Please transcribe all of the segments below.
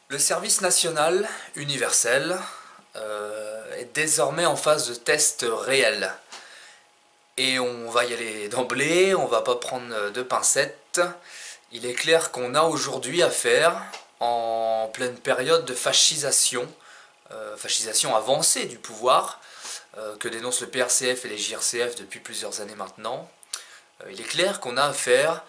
Le service national universel est désormais en phase de test réel. Et on va y aller d'emblée, on va pas prendre de pincettes. Il est clair qu'on a aujourd'hui affaire, en pleine période de fascisation, fascisation avancée du pouvoir, que dénoncent le PRCF et les JRCF depuis plusieurs années maintenant. Il est clair qu'on a affaire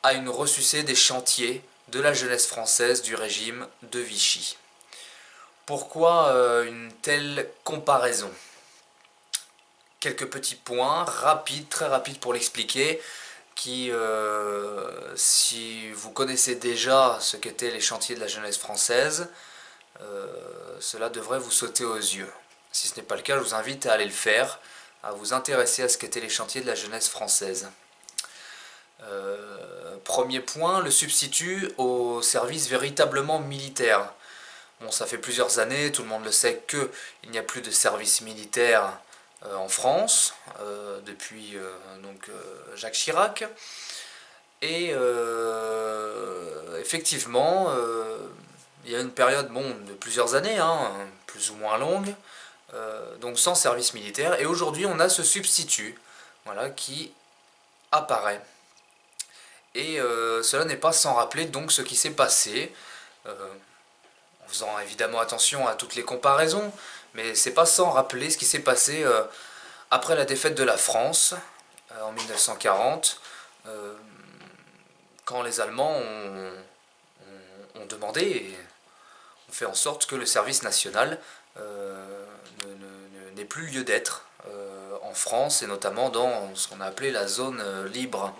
à une ressucée des chantiers de la jeunesse française du régime de Vichy. Pourquoi une telle comparaison? Quelques petits points rapides, très rapides pour l'expliquer, qui, si vous connaissez déjà ce qu'étaient les chantiers de la jeunesse française, cela devrait vous sauter aux yeux. Si ce n'est pas le cas, je vous invite à aller le faire, à vous intéresser à ce qu'étaient les chantiers de la jeunesse française. Premier point, le substitut au service véritablement militaire. Bon, ça fait plusieurs années, tout le monde le sait, qu'il n'y a plus de service militaire en France, depuis Jacques Chirac. Et effectivement, il y a une période de plusieurs années, plus ou moins longue, donc sans service militaire. Et aujourd'hui, on a ce substitut, voilà, qui apparaît. Et cela n'est pas sans rappeler donc ce qui s'est passé, en faisant évidemment attention à toutes les comparaisons, mais c'est pas sans rappeler ce qui s'est passé après la défaite de la France en 1940, quand les Allemands ont demandé et ont fait en sorte que le service national n'ait plus lieu d'être en France, et notamment dans ce qu'on a appelé la zone libre,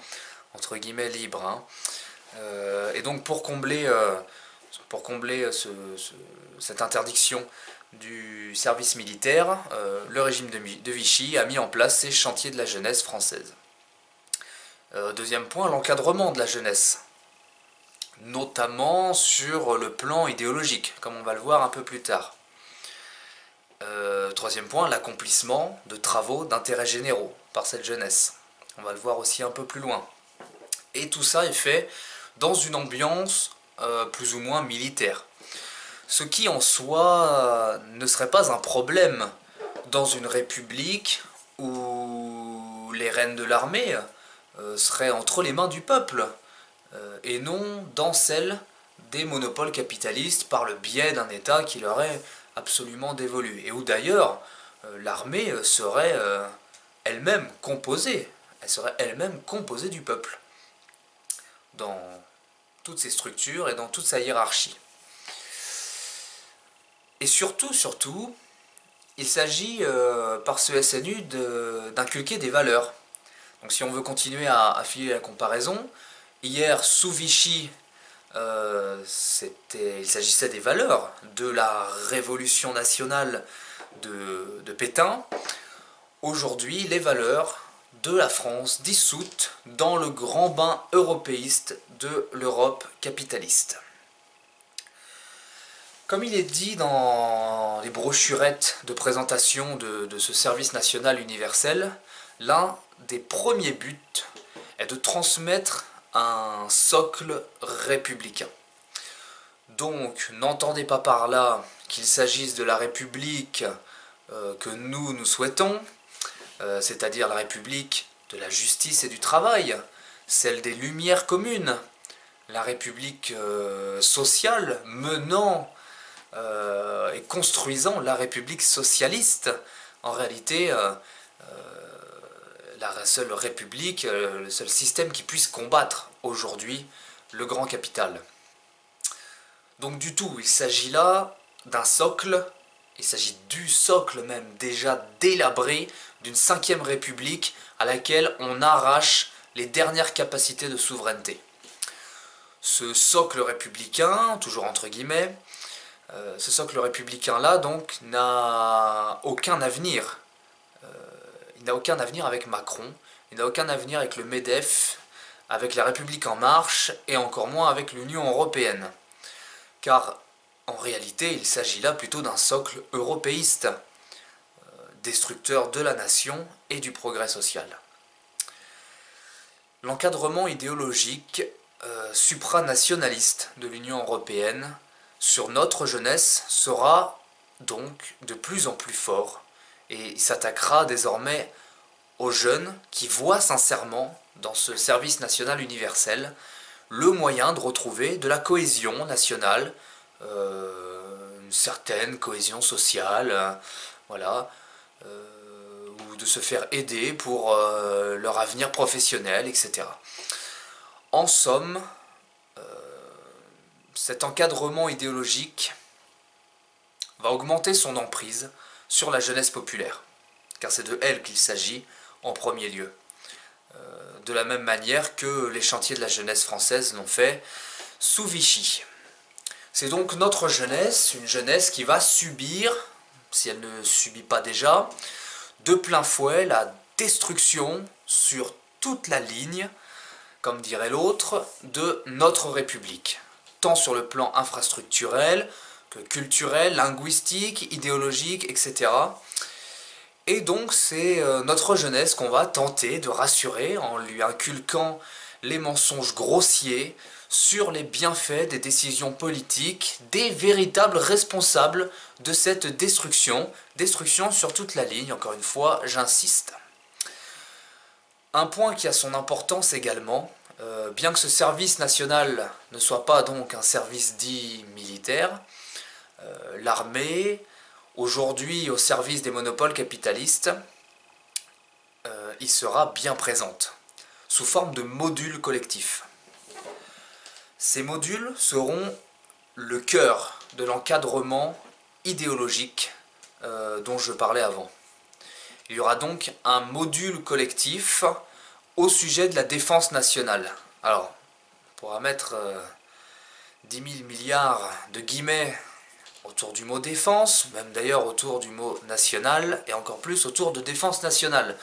entre guillemets libre. Et donc pour combler cette interdiction du service militaire, le régime de Vichy a mis en place ces chantiers de la jeunesse française. Deuxième point, l'encadrement de la jeunesse, notamment sur le plan idéologique, comme on va le voir un peu plus tard. Troisième point, l'accomplissement de travaux d'intérêt généraux par cette jeunesse. On va le voir aussi un peu plus loin. Et tout ça est fait dans une ambiance plus ou moins militaire. Ce qui en soi ne serait pas un problème dans une république où les rênes de l'armée seraient entre les mains du peuple, et non dans celle des monopoles capitalistes par le biais d'un État qui leur est absolument dévolu. Et où d'ailleurs l'armée serait elle-même composée, du peuple, dans toutes ses structures et dans toute sa hiérarchie. Et surtout, il s'agit par ce SNU d'inculquer des valeurs. Donc si on veut continuer à filer la comparaison, hier sous Vichy, il s'agissait des valeurs de la révolution nationale de Pétain. Aujourd'hui, les valeurs de la France dissoute dans le grand bain européiste de l'Europe capitaliste. Comme il est dit dans les brochurettes de présentation de ce service national universel, l'un des premiers buts est de transmettre un socle républicain. Donc, n'entendez pas par là qu'il s'agisse de la République que nous souhaitons, c'est-à-dire la République de la justice et du travail, celle des lumières communes, la République sociale menant et construisant la République socialiste. En réalité, la seule République, le seul système qui puisse combattre aujourd'hui le grand capital. Donc du tout, il s'agit là d'un socle, il s'agit du socle même déjà délabré d'une 5e République à laquelle on arrache les dernières capacités de souveraineté. Ce socle républicain, toujours entre guillemets, ce socle républicain-là donc n'a aucun avenir. Il n'a aucun avenir avec Macron, il n'a aucun avenir avec le MEDEF, avec la République en marche et encore moins avec l'Union européenne. Car en réalité, il s'agit là plutôt d'un socle européiste, destructeur de la nation et du progrès social. L'encadrement idéologique supranationaliste de l'Union européenne sur notre jeunesse sera donc de plus en plus fort et il s'attaquera désormais aux jeunes qui voient sincèrement dans ce service national universel le moyen de retrouver de la cohésion nationale, une certaine cohésion sociale, voilà, ou de se faire aider pour leur avenir professionnel, etc. En somme, cet encadrement idéologique va augmenter son emprise sur la jeunesse populaire, car c'est de elle qu'il s'agit en premier lieu. De la même manière que les chantiers de la jeunesse française l'ont fait sous Vichy. C'est donc notre jeunesse, une jeunesse qui va subir, si elle ne subit pas déjà, de plein fouet la destruction sur toute la ligne, comme dirait l'autre, de notre République, tant sur le plan infrastructurel que culturel, linguistique, idéologique, etc. Et donc c'est notre jeunesse qu'on va tenter de rassurer en lui inculquant les mensonges grossiers sur les bienfaits des décisions politiques des véritables responsables de cette destruction sur toute la ligne, encore une fois, j'insiste. Un point qui a son importance également, bien que ce service national ne soit pas donc un service dit militaire, l'armée, aujourd'hui au service des monopoles capitalistes, il sera bien présente, sous forme de modules collectifs. Ces modules seront le cœur de l'encadrement idéologique dont je parlais avant. Il y aura donc un module collectif au sujet de la défense nationale. Alors, on pourra mettre 10 000 milliards de guillemets autour du mot défense, même d'ailleurs autour du mot national, et encore plus autour de défense nationale.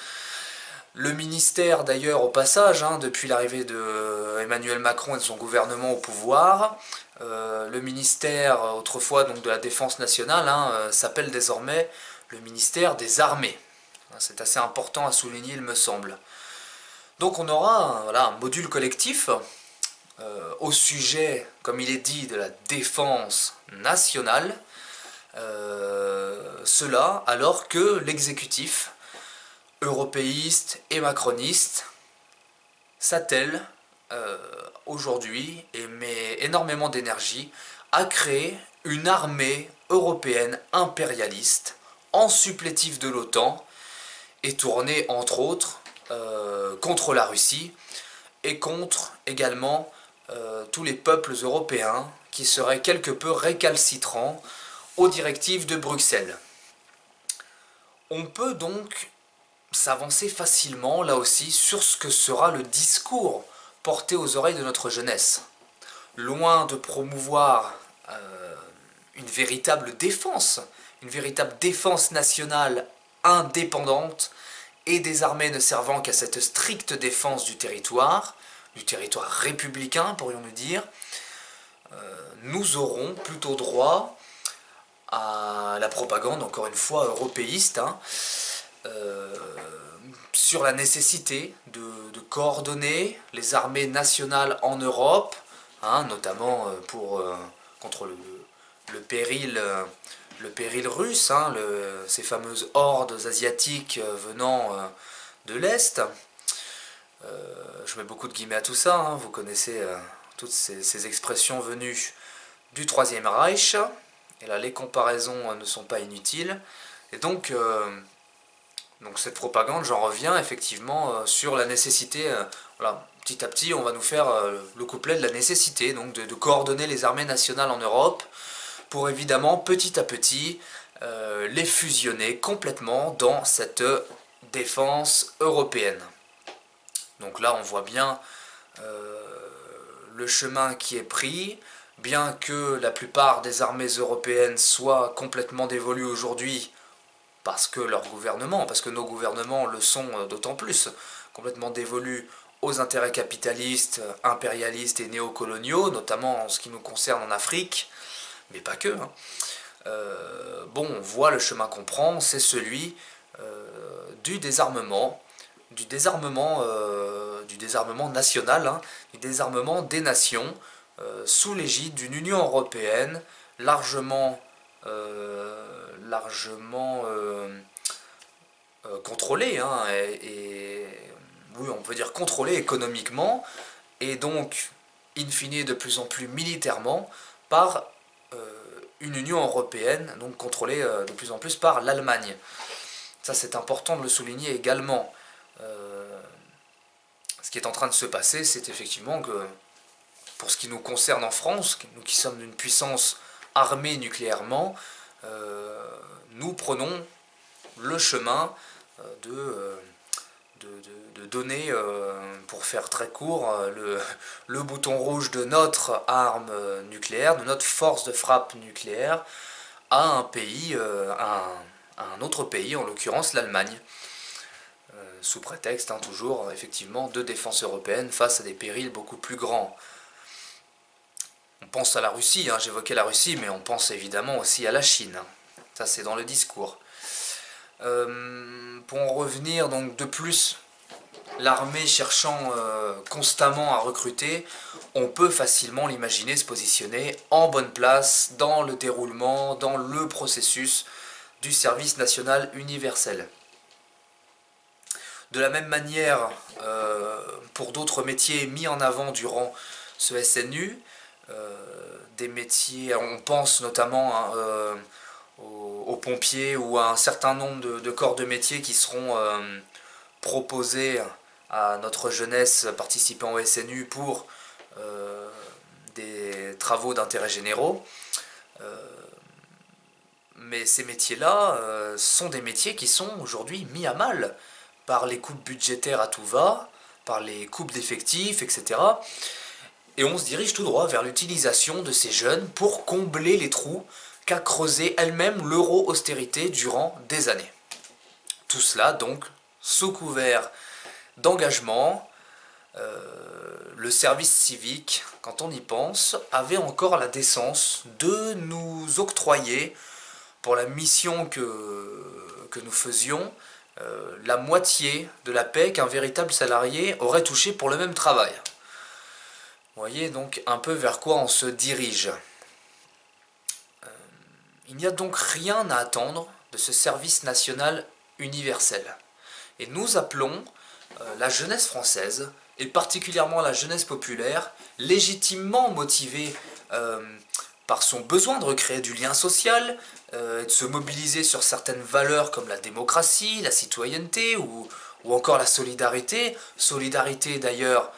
Le ministère d'ailleurs au passage, depuis l'arrivée de Emmanuel Macron et de son gouvernement au pouvoir, le ministère autrefois donc de la défense nationale s'appelle désormais le ministère des armées. C'est assez important à souligner il me semble. Donc on aura un module collectif au sujet, comme il est dit, de la défense nationale, cela alors que l'exécutif européiste et macroniste s'attelle aujourd'hui et met énormément d'énergie à créer une armée européenne impérialiste en supplétif de l'OTAN et tournée entre autres contre la Russie et contre également tous les peuples européens qui seraient quelque peu récalcitrants aux directives de Bruxelles. On peut donc s'avancer facilement, là aussi, sur ce que sera le discours porté aux oreilles de notre jeunesse. Loin de promouvoir une véritable défense nationale indépendante et des armées ne servant qu'à cette stricte défense du territoire républicain, pourrions-nous dire, nous aurons plutôt droit à la propagande, encore une fois, européiste, sur la nécessité de coordonner les armées nationales en Europe, notamment contre le péril russe, ces fameuses hordes asiatiques venant de l'Est. Je mets beaucoup de guillemets à tout ça, vous connaissez toutes ces expressions venues du Troisième Reich, et là les comparaisons ne sont pas inutiles, et donc cette propagande, j'en reviens effectivement sur la nécessité, voilà, petit à petit on va nous faire le couplet de la nécessité donc de coordonner les armées nationales en Europe pour évidemment petit à petit les fusionner complètement dans cette défense européenne. Donc là on voit bien le chemin qui est pris, bien que la plupart des armées européennes soient complètement dévolues aujourd'hui parce que nos gouvernements le sont d'autant plus, complètement dévolus aux intérêts capitalistes, impérialistes et néocoloniaux, notamment en ce qui nous concerne en Afrique, mais pas que. On voit le chemin qu'on prend, c'est celui du désarmement national, du désarmement des nations, sous l'égide d'une Union européenne, largement contrôlé, hein, oui, on peut dire contrôlé économiquement, et donc, in fine, de plus en plus militairement, par une Union européenne, donc contrôlée de plus en plus par l'Allemagne. Ça, c'est important de le souligner également. Ce qui est en train de se passer, c'est effectivement que, pour ce qui nous concerne en France, nous qui sommes d'une puissance armée nucléairement, nous prenons le chemin de donner, pour faire très court, le bouton rouge de notre arme nucléaire, de notre force de frappe nucléaire, à un pays, à un autre pays, en l'occurrence l'Allemagne, sous prétexte, hein, toujours, effectivement, de défense européenne face à des périls beaucoup plus grands. On pense à la Russie, hein, j'évoquais la Russie, mais on pense évidemment aussi à la Chine. Ça, c'est dans le discours. Pour en revenir, donc, de plus, l'armée cherchant constamment à recruter, on peut facilement l'imaginer se positionner en bonne place dans le déroulement, dans le processus du service national universel. De la même manière, pour d'autres métiers mis en avant durant ce SNU, des métiers, on pense notamment aux pompiers ou à un certain nombre de corps de métiers qui seront proposés à notre jeunesse participant au SNU pour des travaux d'intérêt généraux. Mais ces métiers-là sont des métiers qui sont aujourd'hui mis à mal par les coupes budgétaires à tout va, par les coupes d'effectifs, etc. Et on se dirige tout droit vers l'utilisation de ces jeunes pour combler les trous qu'a creusé elle-même l'euro-austérité durant des années. Tout cela donc sous couvert d'engagement. Le service civique, quand on y pense, avait encore la décence de nous octroyer, pour la mission que nous faisions, la moitié de la paie qu'un véritable salarié aurait touché pour le même travail. Vous voyez donc un peu vers quoi on se dirige. Il n'y a donc rien à attendre de ce service national universel. Et nous appelons la jeunesse française, et particulièrement la jeunesse populaire, légitimement motivée par son besoin de recréer du lien social, de se mobiliser sur certaines valeurs comme la démocratie, la citoyenneté ou encore la solidarité. Solidarité d'ailleurs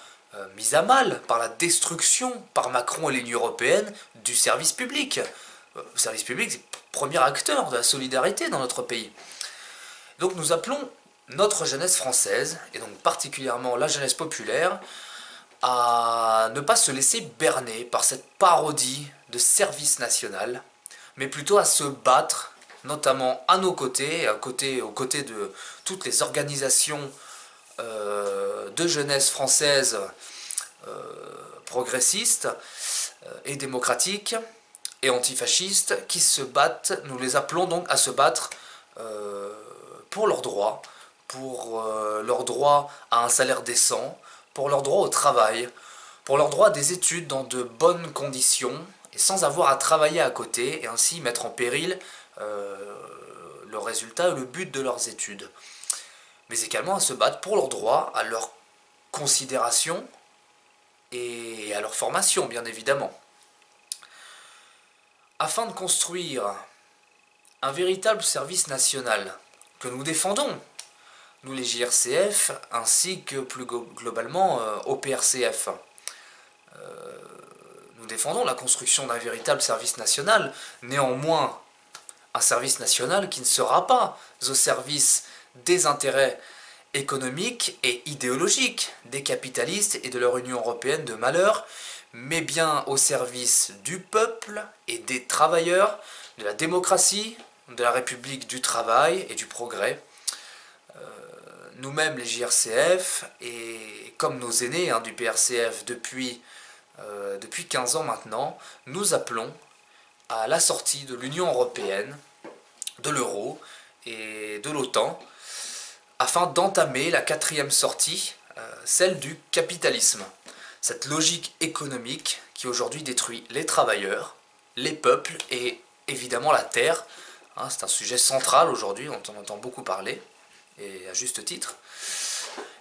mise à mal par la destruction par Macron et l'Union européenne du service public. Le service public, c'est le premier acteur de la solidarité dans notre pays. Donc nous appelons notre jeunesse française, et donc particulièrement la jeunesse populaire, à ne pas se laisser berner par cette parodie de service national, mais plutôt à se battre, notamment à nos côtés, aux côtés de toutes les organisations de jeunesse française progressistes et démocratiques et antifascistes qui se battent. Nous les appelons donc à se battre pour leurs droits, à un salaire décent, pour leur droit au travail, pour leur droit à des études dans de bonnes conditions et sans avoir à travailler à côté et ainsi mettre en péril le résultat et le but de leurs études. Mais également à se battre pour leur droit à leur considération et à leur formation, bien évidemment. Afin de construire un véritable service national que nous défendons, nous les JRCF, ainsi que plus globalement au PRCF. Nous défendons la construction d'un véritable service national, néanmoins un service national qui ne sera pas au service des intérêts économiques et idéologiques des capitalistes et de leur Union européenne de malheur, mais bien au service du peuple et des travailleurs, de la démocratie, de la République du travail et du progrès. Nous-mêmes les JRCF, et comme nos aînés du PRCF depuis 15 ans maintenant, nous appelons à la sortie de l'Union européenne, de l'euro et de l'OTAN, afin d'entamer la 4e sortie, celle du capitalisme. Cette logique économique qui aujourd'hui détruit les travailleurs, les peuples et évidemment la terre. Hein, c'est un sujet central aujourd'hui, on en entend beaucoup parler, et à juste titre.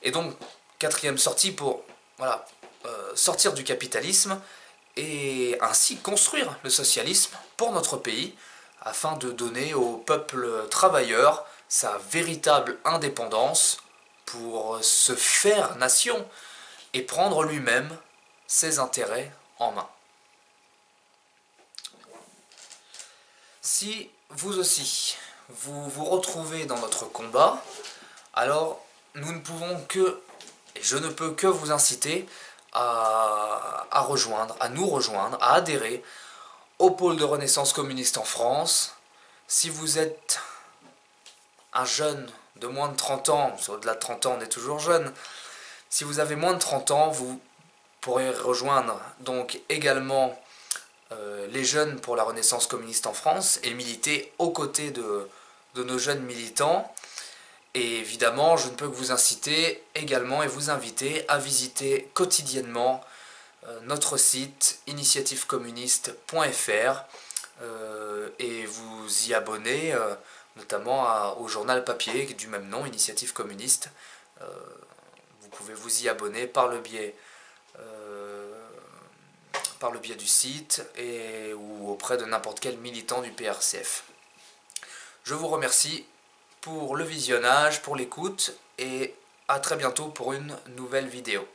Et donc, quatrième sortie pour voilà, sortir du capitalisme et ainsi construire le socialisme pour notre pays, afin de donner au peuple travailleur sa véritable indépendance pour se faire nation et prendre lui-même ses intérêts en main. Si vous aussi, vous vous retrouvez dans notre combat, alors nous ne pouvons que, et je ne peux que vous inciter à rejoindre, à nous rejoindre, à adhérer au pôle de Renaissance communiste en France. Si vous êtes un jeune de moins de 30 ans, au-delà de 30 ans on est toujours jeune, si vous avez moins de 30 ans, vous pourrez rejoindre donc également les jeunes pour la Renaissance communiste en France et militer aux côtés de nos jeunes militants. Et évidemment, je ne peux que vous inciter également et vous inviter à visiter quotidiennement notre site initiativecommuniste.fr et vous y abonner notamment au journal papier du même nom, Initiative Communiste. Vous pouvez vous y abonner par le biais du site ou auprès de n'importe quel militant du PRCF. Je vous remercie pour le visionnage, pour l'écoute et à très bientôt pour une nouvelle vidéo.